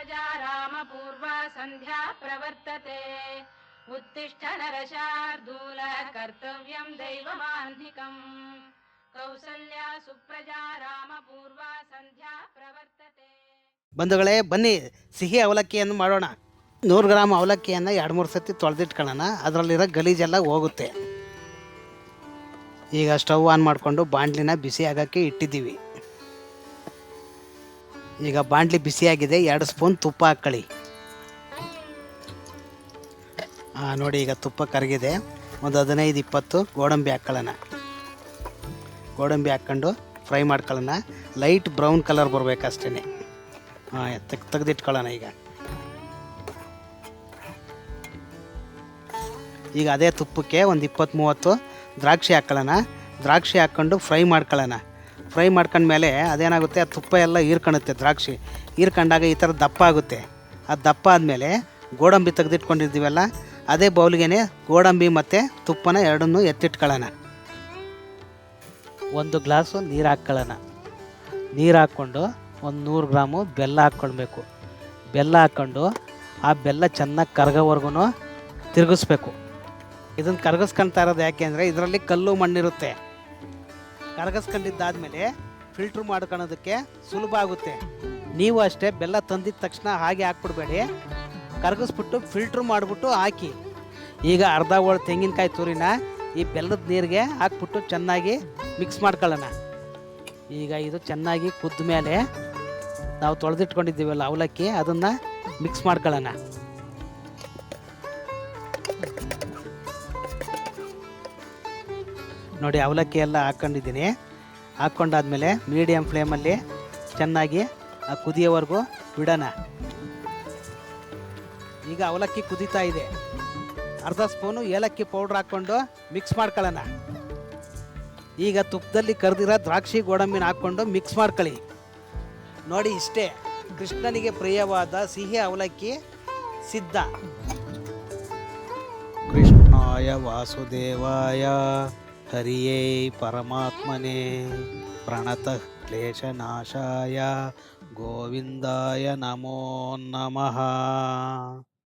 सुप्रजा रामपूर्वा सन्ध्या प्रवर्तते उत्तिष्ठ नरशार्दूल कर्तव्यं दैवमान्धिकम् कौसल्या सुप्रजा रामपूर्वा सन्ध्या प्रवर्तते. ಬಂಧುಗಳೇ ಬನ್ನಿ ಸಿಹಿ ಅವಲಕ್ಕಿಯನ್ನು ಮಾಡೋಣ. 100 ಗ್ರಾಮ್ ಅವಲಕ್ಕಿಯನ್ನು 2-3 ಸತಿ ತೊಳೆದಿಟ್ಕೊಳ್ಳೋಣ. ಅದರಲ್ಲಿರೋ ಗಲೀಜೆಲ್ಲ ಹೋಗುತ್ತೆ. ಈಗ ಸ್ಟವ್ ಆನ್ ಮಾಡಿಕೊಂಡು ಬಾಣಲಿನ ಬಿಸಿ ಆಗೋಕ್ಕೆ ಇಟ್ಟಿದ್ದೀವಿ. ಈಗ ಬಾಣಲಿ ಬಿಸಿಯಾಗಿದೆ. 2 ಸ್ಪೂನ್ ತುಪ್ಪ ಹಾಕ್ಕೊಳ್ಳಿ. ನೋಡಿ ಈಗ ತುಪ್ಪ ಕರಗಿದೆ. ಒಂದು 15-20 ಗೋಡಂಬಿ ಹಾಕ್ಕೊಳ್ಳೋಣ. ಗೋಡಂಬಿ ಹಾಕ್ಕೊಂಡು ಫ್ರೈ ಮಾಡ್ಕೊಳ್ಳೋಣ. ಲೈಟ್ ಬ್ರೌನ್ ಕಲರ್ ಬರಬೇಕಷ್ಟೇ. ತೆಗೆದಿಟ್ಕೊಳ್ಳೋಣ. ಈಗ ಅದೇ ತುಪ್ಪಕ್ಕೆ ಒಂದು 20-30 ದ್ರಾಕ್ಷಿ ಹಾಕ್ಕೊಳ್ಳೋಣ. ದ್ರಾಕ್ಷಿ ಹಾಕ್ಕೊಂಡು ಫ್ರೈ ಮಾಡ್ಕೊಳ್ಳೋಣ. ಫ್ರೈ ಮಾಡ್ಕೊಂಡ್ಮೇಲೆ ಅದೇನಾಗುತ್ತೆ, ಆ ತುಪ್ಪ ಎಲ್ಲ ಹೀರ್ಕೊಳ್ಳುತ್ತೆ. ದ್ರಾಕ್ಷಿ ಹೀರ್ಕೊಂಡಾಗ ಈ ಥರ ದಪ್ಪ ಆಗುತ್ತೆ. ಆ ದಪ್ಪ ಆದಮೇಲೆ ಗೋಡಂಬಿ ತೆಗೆದಿಟ್ಕೊಂಡಿರ್ತೀವಲ್ಲ, ಅದೇ ಬೌಲ್ಗೆ ಗೋಡಂಬಿ ಮತ್ತು ತುಪ್ಪನ ಎರಡನ್ನೂ ಎತ್ತಿಟ್ಕೊಳ್ಳೋಣ. 1 ಗ್ಲಾಸು ನೀರು ಹಾಕ್ಕೊಳ್ಳೋಣ. ನೀರು ಹಾಕ್ಕೊಂಡು ಒಂದು 100 ಗ್ರಾಮು ಬೆಲ್ಲ ಹಾಕ್ಕೊಳ್ಬೇಕು. ಬೆಲ್ಲ ಹಾಕ್ಕೊಂಡು ಆ ಬೆಲ್ಲ ಚೆನ್ನಾಗಿ ಕರಗೋವರೆಗೂ ತಿರುಗಿಸ್ಬೇಕು. ಇದನ್ನು ಕರಗಿಸ್ಕೊಳ್ತಾ ಇರೋದು ಯಾಕೆ ಅಂದರೆ ಇದರಲ್ಲಿ ಕಲ್ಲು ಮಣ್ಣಿರುತ್ತೆ. ಕರಗಿಸ್ಕೊಂಡಿದ್ದಾದಮೇಲೆ ಫಿಲ್ಟ್ರ್ ಮಾಡ್ಕೊಳೋದಕ್ಕೆ ಸುಲಭ ಆಗುತ್ತೆ. ನೀವು ಅಷ್ಟೇ ಬೆಲ್ಲ ತಂದಿದ ತಕ್ಷಣ ಹಾಗೆ ಹಾಕ್ಬಿಡ್ಬೇಡಿ. ಕರಗಿಸ್ಬಿಟ್ಟು ಫಿಲ್ಟ್ರ್ ಮಾಡಿಬಿಟ್ಟು ಹಾಕಿ. ಈಗ ಅರ್ಧ ಹೋಳು ತೆಂಗಿನಕಾಯಿ ತುರಿನ ಈ ಬೆಲ್ಲದ ನೀರಿಗೆ ಹಾಕ್ಬಿಟ್ಟು ಚೆನ್ನಾಗಿ ಮಿಕ್ಸ್ ಮಾಡ್ಕೊಳ್ಳೋಣ. ಈಗ ಇದು ಚೆನ್ನಾಗಿ ಕುದ್ದ ಮೇಲೆ ನಾವು ತೊಳೆದಿಟ್ಕೊಂಡಿದ್ದೀವಲ್ಲ ಅವಲಕ್ಕಿ, ಅದನ್ನು ಮಿಕ್ಸ್ ಮಾಡ್ಕೊಳ್ಳೋಣ. ನೋಡಿ ಅವಲಕ್ಕಿ ಎಲ್ಲ ಹಾಕ್ಕೊಂಡಿದ್ದೀನಿ. ಹಾಕ್ಕೊಂಡಾದ್ಮೇಲೆ ಮೀಡಿಯಮ್ ಫ್ಲೇಮಲ್ಲಿ ಚೆನ್ನಾಗಿ ಆ ಕುದಿಯೋವರೆಗೂ ಬಿಡೋಣ. ಈಗ ಅವಲಕ್ಕಿ ಕುದೀತಾ ಇದೆ. ಅರ್ಧ ಸ್ಪೂನು ಏಲಕ್ಕಿ ಪೌಡ್ರ್ ಹಾಕ್ಕೊಂಡು ಮಿಕ್ಸ್ ಮಾಡ್ಕೊಳ್ಳೋಣ. ಈಗ ತುಪ್ಪದಲ್ಲಿ ಕರೆದಿರೋ ದ್ರಾಕ್ಷಿ ಗೋಡಂಬಿನ ಹಾಕ್ಕೊಂಡು ಮಿಕ್ಸ್ ಮಾಡ್ಕೊಳ್ಳಿ. ನೋಡಿ ಇಷ್ಟೇ, ಕೃಷ್ಣನಿಗೆ ಪ್ರಿಯವಾದ ಸಿಹಿ ಅವಲಕ್ಕಿ ಸಿದ್ಧ. ಕೃಷ್ಣಾಯ ವಾಸುದೇವಾಯ ಹರಿಯೇ ಪರಮಾತ್ಮನೇ ಪ್ರಣತಃ ಕ್ಲೇಶನಾಶಾಯ ಗೋವಿಂದಾಯ ನಮೋ ನಮಃ.